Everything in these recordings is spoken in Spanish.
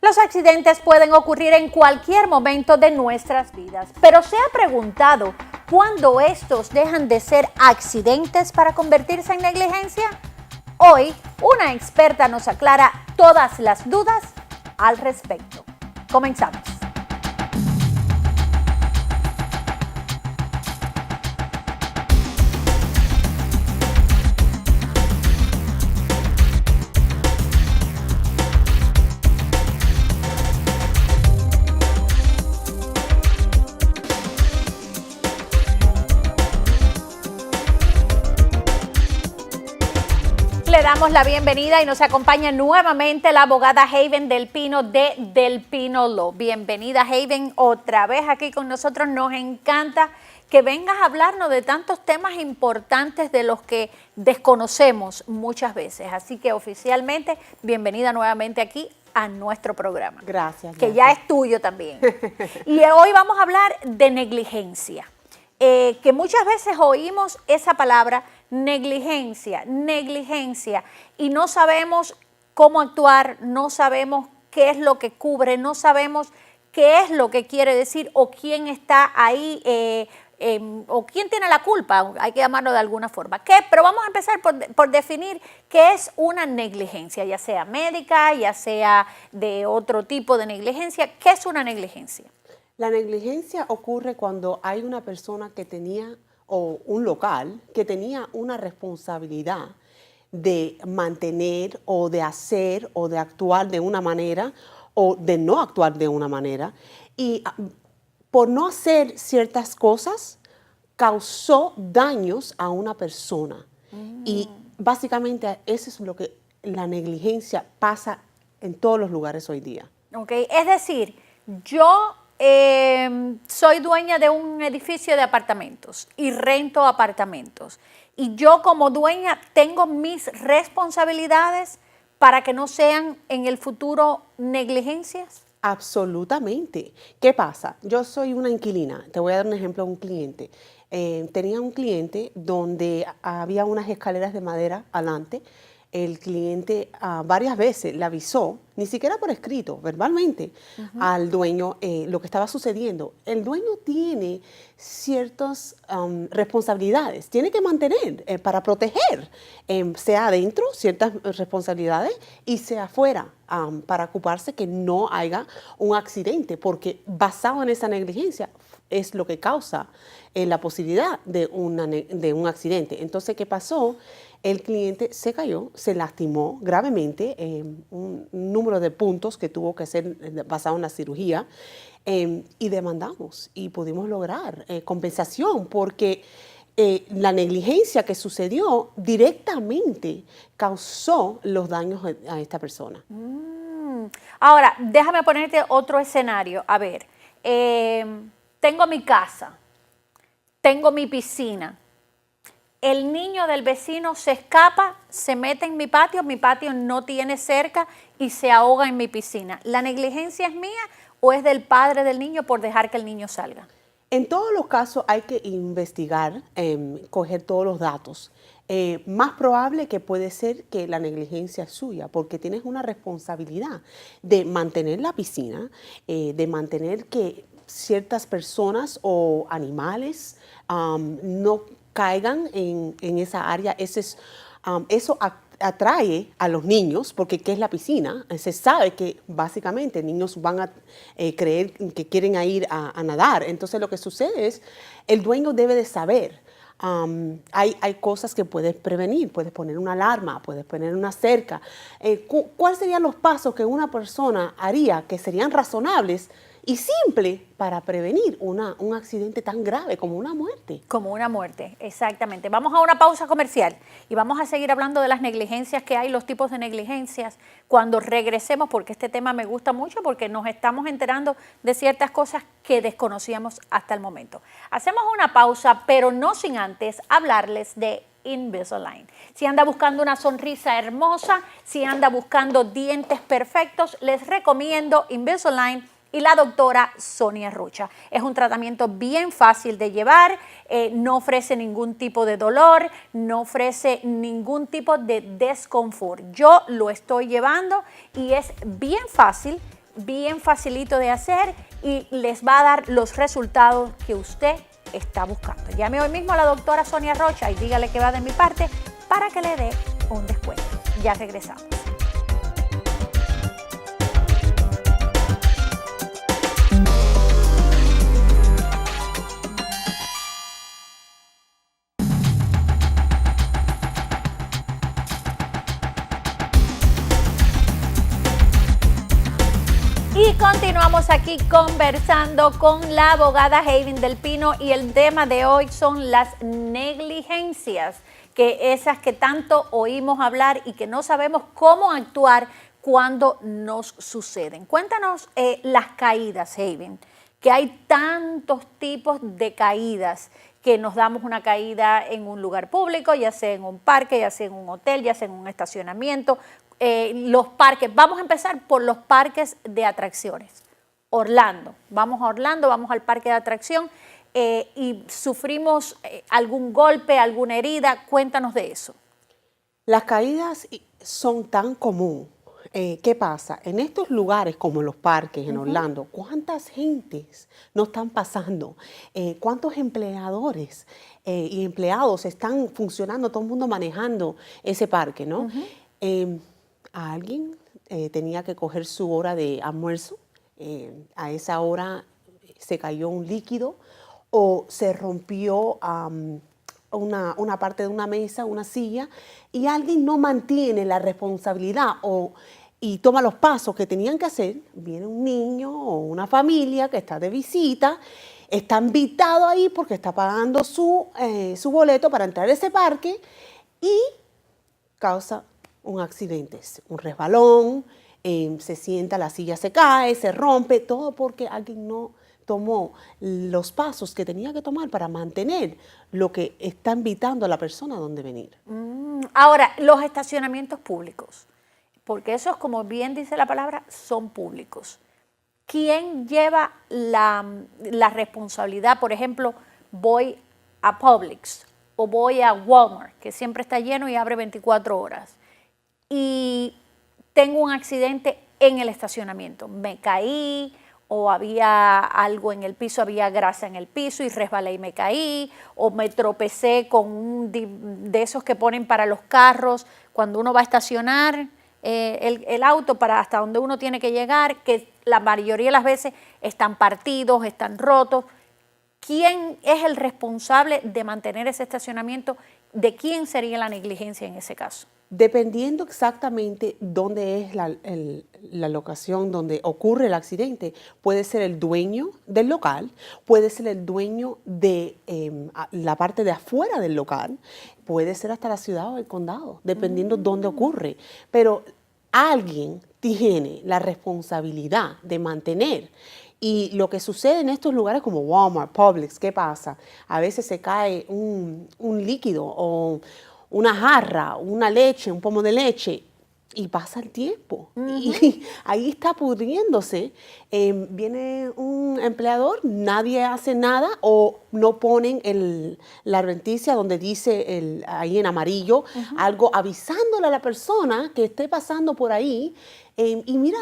Los accidentes pueden ocurrir en cualquier momento de nuestras vidas, pero ¿se ha preguntado cuándo estos dejan de ser accidentes para convertirse en negligencia? Hoy, una experta nos aclara todas las dudas al respecto. Comenzamos. Le damos la bienvenida y nos acompaña nuevamente la abogada Haven Del Pino de Del Pino Law. Bienvenida, Haven, otra vez aquí con nosotros. Nos encanta que vengas a hablarnos de tantos temas importantes de los que desconocemos muchas veces. Así que oficialmente, bienvenida nuevamente aquí a nuestro programa. Gracias. Que ya es tuyo también. Y hoy vamos a hablar de negligencia. Que muchas veces oímos esa palabra negligencia, y no sabemos cómo actuar, no sabemos qué es lo que cubre, no sabemos qué es lo que quiere decir o quién está ahí o quién tiene la culpa, hay que llamarlo de alguna forma. Pero vamos a empezar por definir qué es una negligencia, ya sea médica, ya sea de otro tipo de negligencia. ¿Qué es una negligencia? La negligencia ocurre cuando hay una persona que tenía, o un local, que tenía una responsabilidad de mantener o de hacer o de actuar de una manera o de no actuar de una manera. Y por no hacer ciertas cosas, causó daños a una persona. Y básicamente eso es lo que la negligencia pasa en todos los lugares hoy día. Okay. Es decir, yo soy dueña de un edificio de apartamentos y rento apartamentos. Y yo como dueña tengo mis responsabilidades para que no sean en el futuro negligencias. Absolutamente. ¿Qué pasa? Yo soy una inquilina. Te voy a dar un ejemplo de un cliente. Tenía un cliente donde había unas escaleras de madera adelante. El cliente varias veces le avisó, ni siquiera por escrito, verbalmente, al dueño lo que estaba sucediendo. El dueño tiene ciertas responsabilidades, tiene que mantener para proteger, sea adentro ciertas responsabilidades y sea afuera, para ocuparse que no haya un accidente, porque basado en esa negligencia es lo que causa la posibilidad de un accidente. Entonces, ¿qué pasó? El cliente se cayó, se lastimó gravemente, un número de puntos que tuvo que ser basado en la cirugía, y demandamos y pudimos lograr compensación porque la negligencia que sucedió directamente causó los daños a esta persona. Ahora, déjame ponerte otro escenario. A ver, tengo mi casa, tengo mi piscina. El niño del vecino se escapa, se mete en mi patio no tiene cerca y se ahoga en mi piscina. ¿La negligencia es mía o es del padre del niño por dejar que el niño salga? En todos los casos hay que investigar, coger todos los datos. Más probable que puede ser que la negligencia es suya, porque tienes una responsabilidad de mantener la piscina, de mantener que ciertas personas o animales no caigan en esa área. Eso atrae a los niños, porque ¿qué es la piscina? Se sabe que básicamente niños van a creer que quieren ir a nadar. Entonces lo que sucede es, el dueño debe de saber. Hay cosas que puedes prevenir, puedes poner una alarma, puedes poner una cerca. ¿Cuáles serían los pasos que una persona haría que serían razonables y simple para prevenir un accidente tan grave como una muerte? Como una muerte, exactamente. Vamos a una pausa comercial y vamos a seguir hablando de las negligencias que hay, los tipos de negligencias, cuando regresemos, porque este tema me gusta mucho, porque nos estamos enterando de ciertas cosas que desconocíamos hasta el momento. Hacemos una pausa, pero no sin antes hablarles de Invisalign. Si anda buscando una sonrisa hermosa, si anda buscando dientes perfectos, les recomiendo Invisalign y la doctora Sonia Rocha. Es un tratamiento bien fácil de llevar, no ofrece ningún tipo de dolor, no ofrece ningún tipo de desconfort. Yo lo estoy llevando y es bien fácil, bien facilito de hacer y les va a dar los resultados que usted está buscando. Llame hoy mismo a la doctora Sonia Rocha y dígale que va de mi parte para que le dé un descuento. Ya regresamos. Y continuamos aquí conversando con la abogada Haven del Pino y el tema de hoy son las negligencias, que esas que tanto oímos hablar y que no sabemos cómo actuar cuando nos suceden. Cuéntanos las caídas, Haven, que hay tantos tipos de caídas, que nos damos una caída en un lugar público, ya sea en un parque, ya sea en un hotel, ya sea en un estacionamiento. Los parques, vamos a empezar por los parques de atracciones. Orlando, vamos a Orlando, vamos al parque de atracción y sufrimos algún golpe, alguna herida, cuéntanos de eso. Las caídas son tan común. ¿Qué pasa? En estos lugares como los parques en Orlando, ¿cuántas gentes no están pasando? ¿Cuántos empleadores y empleados están funcionando, todo el mundo manejando ese parque, ¿no? Alguien tenía que coger su hora de almuerzo, a esa hora se cayó un líquido o se rompió una parte de una mesa, una silla, y alguien no mantiene la responsabilidad y toma los pasos que tenían que hacer. Viene un niño o una familia que está de visita, está invitado ahí porque está pagando su boleto para entrar a ese parque y causa un accidente, un resbalón, se sienta, la silla se cae, se rompe, todo porque alguien no tomó los pasos que tenía que tomar para mantener lo que está invitando a la persona a donde venir. Ahora, los estacionamientos públicos, porque esos, como bien dice la palabra, son públicos. ¿Quién lleva la responsabilidad? Por ejemplo, voy a Publix o voy a Walmart, que siempre está lleno y abre 24 horas. Y tengo un accidente en el estacionamiento. Me caí o había algo en el piso, había grasa en el piso y resbalé y me caí, o me tropecé con un de esos que ponen para los carros cuando uno va a estacionar el auto para hasta donde uno tiene que llegar, que la mayoría de las veces están partidos, están rotos. ¿Quién es el responsable de mantener ese estacionamiento? ¿De quién sería la negligencia en ese caso? Dependiendo exactamente dónde es la locación donde ocurre el accidente, puede ser el dueño del local, puede ser el dueño de la parte de afuera del local, puede ser hasta la ciudad o el condado, dependiendo dónde ocurre. Pero alguien tiene la responsabilidad de mantener. Y lo que sucede en estos lugares como Walmart, Publix, ¿qué pasa? A veces se cae un líquido o una jarra, una leche, un pomo de leche, y pasa el tiempo. Y ahí está pudriéndose. Viene un empleador, nadie hace nada o no ponen la advertencia donde dice ahí en amarillo algo avisándole a la persona que esté pasando por ahí. Y mira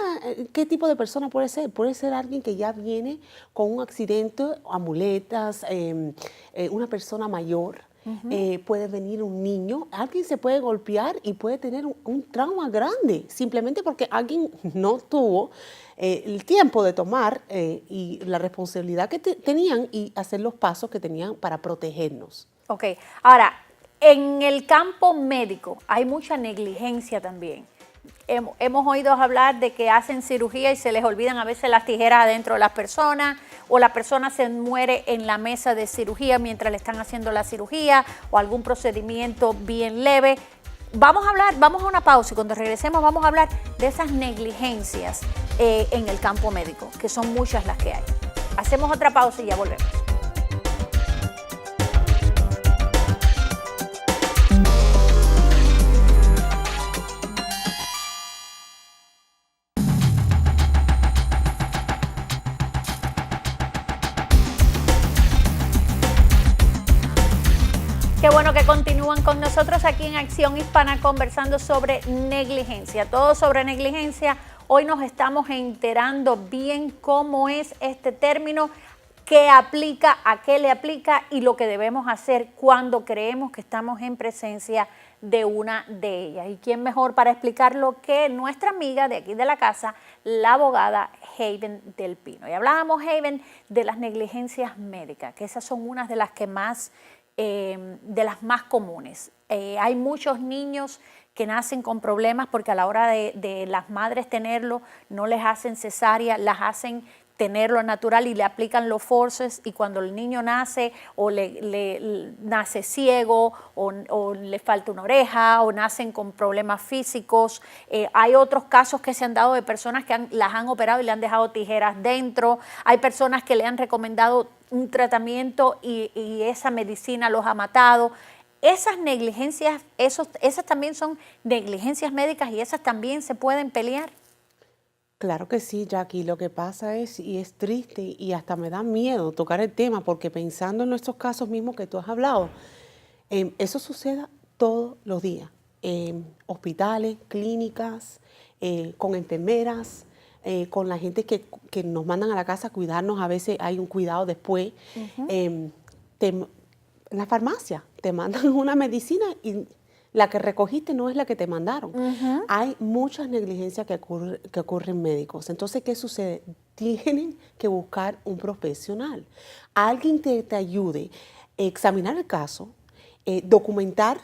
qué tipo de persona puede ser. Puede ser alguien que ya viene con un accidente, amuletas, una persona mayor. Puede venir un niño, alguien se puede golpear y puede tener un trauma grande, simplemente porque alguien no tuvo el tiempo de tomar y la responsabilidad que tenían y hacer los pasos que tenían para protegernos. Ok, ahora, en el campo médico hay mucha negligencia también. Hemos oído hablar de que hacen cirugía y se les olvidan a veces las tijeras adentro de las personas, o la persona se muere en la mesa de cirugía mientras le están haciendo la cirugía, o algún procedimiento bien leve. Vamos a una pausa y cuando regresemos vamos a hablar de esas negligencias en el campo médico, que son muchas las que hay. Hacemos otra pausa y ya volvemos. Qué bueno que continúan con nosotros aquí en Acción Hispana conversando sobre negligencia. Todo sobre negligencia. Hoy nos estamos enterando bien cómo es este término, qué aplica, a qué le aplica y lo que debemos hacer cuando creemos que estamos en presencia de una de ellas. ¿Y quién mejor para explicarlo que nuestra amiga de aquí de la casa, la abogada Haven del Pino? Y hablábamos, Haven, de las negligencias médicas, que esas son unas de las que más, de las más comunes. Hay muchos niños que nacen con problemas porque a la hora de las madres tenerlo, no les hacen cesárea, las hacen tenerlo natural y le aplican los forceps, y cuando el niño nace o le nace ciego o le falta una oreja o nacen con problemas físicos. Hay otros casos que se han dado de personas que las han operado y le han dejado tijeras dentro. Hay personas que le han recomendado un tratamiento y esa medicina los ha matado. Esas negligencias, esas también son negligencias médicas y esas también se pueden pelear. Claro que sí, Jackie. Lo que pasa es, y es triste y hasta me da miedo tocar el tema, porque pensando en nuestros casos mismos que tú has hablado, eso sucede todos los días, en hospitales, clínicas, con enfermeras, con la gente que nos mandan a la casa a cuidarnos. A veces hay un cuidado después. En la farmacia te mandan una medicina y la que recogiste no es la que te mandaron. Hay muchas negligencias que ocurren médicos. Entonces, ¿qué sucede? Tienen que buscar un profesional, alguien que te ayude a examinar el caso, documentar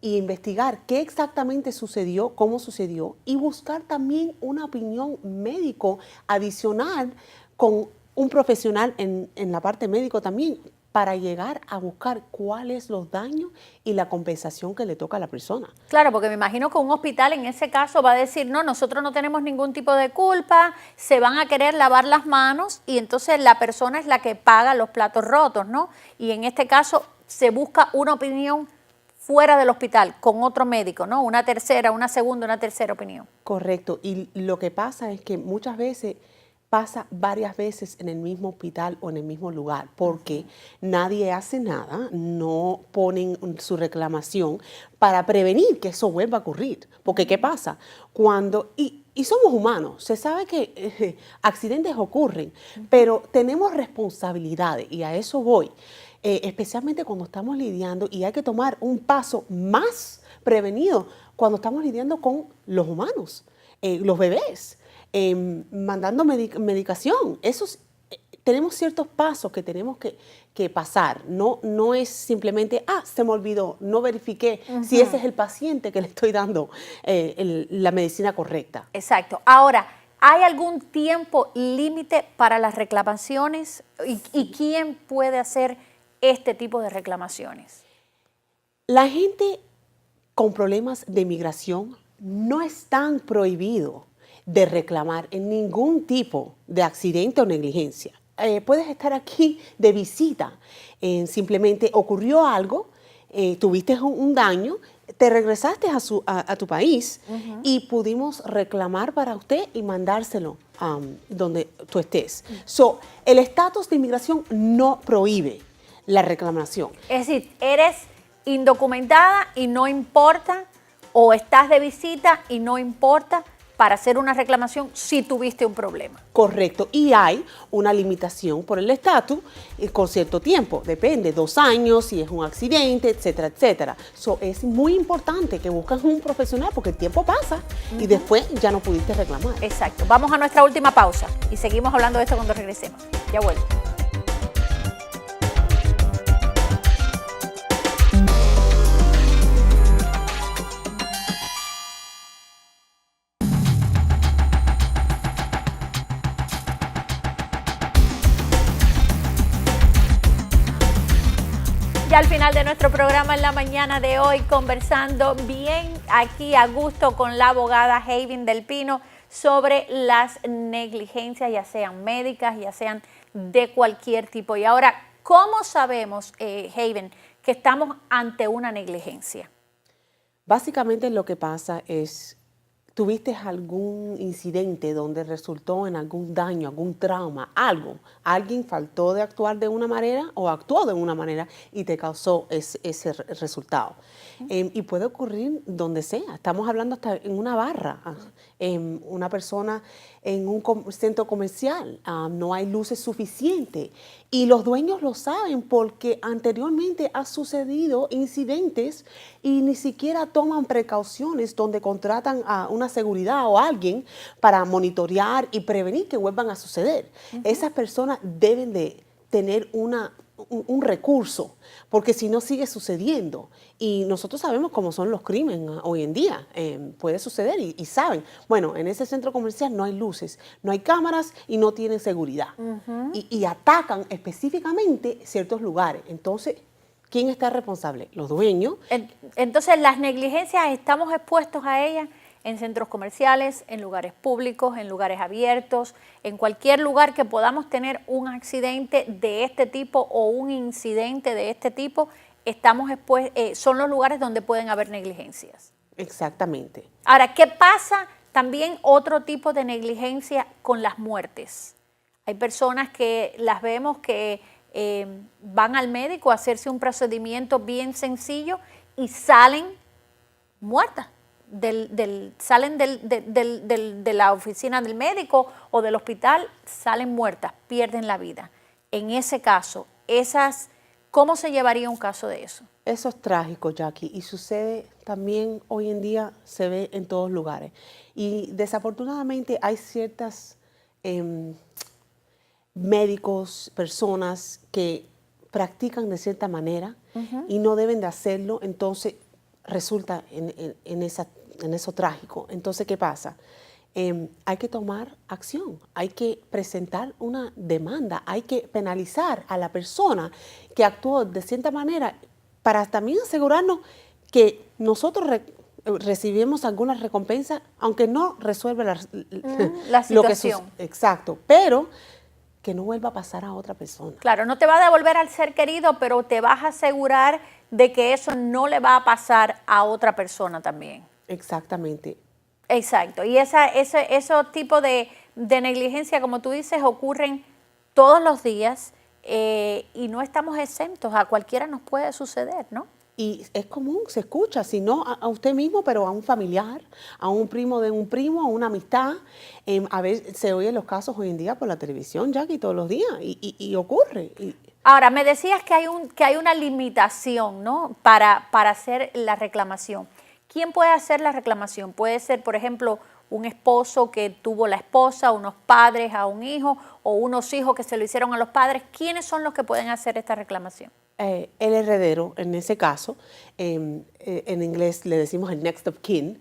e investigar qué exactamente sucedió, cómo sucedió, y buscar también una opinión médico adicional con un profesional en la parte médico también, para llegar a buscar cuáles los daños y la compensación que le toca a la persona. Claro, porque me imagino que un hospital en ese caso va a decir, no, nosotros no tenemos ningún tipo de culpa, se van a querer lavar las manos y entonces la persona es la que paga los platos rotos, ¿no? Y en este caso se busca una opinión fuera del hospital, con otro médico, ¿no? Una tercera, una segunda, una tercera opinión. Correcto. Y lo que pasa es que muchas veces pasa varias veces en el mismo hospital o en el mismo lugar, porque nadie hace nada, no ponen su reclamación para prevenir que eso vuelva a ocurrir. Porque ¿qué pasa? Y somos humanos, se sabe que accidentes ocurren, pero tenemos responsabilidades y a eso voy. Especialmente cuando estamos lidiando, y hay que tomar un paso más prevenido cuando estamos lidiando con los humanos, los bebés. Mandando medicación. Tenemos ciertos pasos que tenemos que pasar. No es simplemente, se me olvidó, no verifiqué si ese es el paciente que le estoy dando la medicina correcta. Exacto. Ahora, ¿hay algún tiempo límite para las reclamaciones? ¿Y quién puede hacer este tipo de reclamaciones? La gente con problemas de migración no están prohibidos de reclamar en ningún tipo de accidente o negligencia. Puedes estar aquí de visita, simplemente ocurrió algo, tuviste un daño, te regresaste a tu país y pudimos reclamar para usted y mandárselo donde tú estés. El estatus de inmigración no prohíbe la reclamación. Es decir, eres indocumentada y no importa, o estás de visita y no importa, para hacer una reclamación si tuviste un problema. Correcto. Y hay una limitación por el estatus con cierto tiempo. Depende, 2 años, si es un accidente, etcétera, etcétera. Es muy importante que busques un profesional porque el tiempo pasa y después ya no pudiste reclamar. Exacto. Vamos a nuestra última pausa y seguimos hablando de esto cuando regresemos. Ya vuelvo. Ya al final de nuestro programa en la mañana de hoy, conversando bien aquí a gusto con la abogada Haven del Pino sobre las negligencias, ya sean médicas, ya sean de cualquier tipo. Y ahora, ¿cómo sabemos, Haven, que estamos ante una negligencia? Básicamente lo que pasa es, ¿tuviste algún incidente donde resultó en algún daño, algún trauma, algo? ¿Alguien faltó de actuar de una manera o actuó de una manera y te causó ese resultado? Y puede ocurrir donde sea. Estamos hablando hasta en una barra. una persona en un centro comercial, no hay luces suficientes y los dueños lo saben porque anteriormente ha sucedido incidentes y ni siquiera toman precauciones donde contratan a una seguridad o alguien para monitorear y prevenir que vuelvan a suceder. Esas personas deben de tener un recurso, porque si no sigue sucediendo. Y nosotros sabemos cómo son los crímenes hoy en día. Puede suceder y saben. Bueno, en ese centro comercial no hay luces, no hay cámaras y no tienen seguridad. Y atacan específicamente ciertos lugares. Entonces, ¿quién está responsable? Los dueños. Entonces, las negligencias estamos expuestos a ellas en centros comerciales, en lugares públicos, en lugares abiertos, en cualquier lugar que podamos tener un accidente de este tipo o un incidente de este tipo, son los lugares donde pueden haber negligencias. Exactamente. Ahora, ¿qué pasa también otro tipo de negligencia con las muertes? Hay personas que las vemos que van al médico a hacerse un procedimiento bien sencillo y salen muertas. Salen de la oficina del médico o del hospital, salen muertas, pierden la vida. En ese caso, ¿cómo se llevaría un caso de eso? Eso es trágico, Jackie, y sucede también hoy en día, se ve en todos lugares. Y desafortunadamente hay ciertas médicos, personas que practican de cierta manera y no deben de hacerlo, entonces resulta en eso trágico. Entonces, ¿qué pasa? Hay que tomar acción, hay que presentar una demanda, hay que penalizar a la persona que actuó de cierta manera para también asegurarnos que nosotros recibimos alguna recompensa, aunque no resuelve la lo que situación. exacto, pero que no vuelva a pasar a otra persona. Claro, no te va a devolver al ser querido, pero te vas a asegurar de que eso no le va a pasar a otra persona también. Exactamente. Exacto, y esos tipos de negligencia, como tú dices, ocurren todos los días y no estamos exentos, a cualquiera nos puede suceder, ¿no? Y es común, se escucha, si no a usted mismo, pero a un familiar, a un primo de un primo, a una amistad. A veces se oyen los casos hoy en día por la televisión, Jackie, todos los días, y ocurre. Ahora, me decías que hay una limitación, ¿no?, para hacer la reclamación. ¿Quién puede hacer la reclamación? Puede ser, por ejemplo, un esposo que tuvo la esposa, unos padres a un hijo o unos hijos que se lo hicieron a los padres. ¿Quiénes son los que pueden hacer esta reclamación? El heredero, en ese caso, en inglés le decimos el next of kin,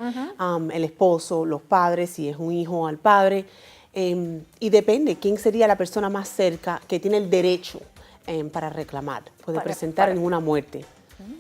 el esposo, los padres, si es un hijo al padre, y depende quién sería la persona más cerca que tiene el derecho para reclamar, puede presentar en una muerte.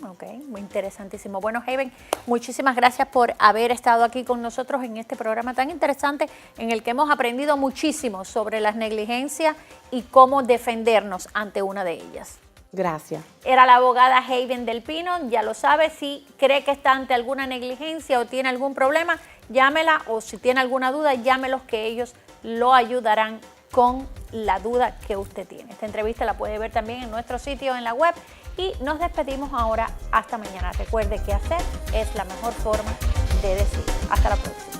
Ok, muy interesantísimo. Bueno, Haven, muchísimas gracias por haber estado aquí con nosotros en este programa tan interesante en el que hemos aprendido muchísimo sobre las negligencias y cómo defendernos ante una de ellas. Gracias. Era la abogada Haven del Pino, ya lo sabe, si cree que está ante alguna negligencia o tiene algún problema, llámela, o si tiene alguna duda, llámelos que ellos lo ayudarán con la duda que usted tiene. Esta entrevista la puede ver también en nuestro sitio en la web y nos despedimos ahora hasta mañana. Recuerde que hacer es la mejor forma de decir. Hasta la próxima.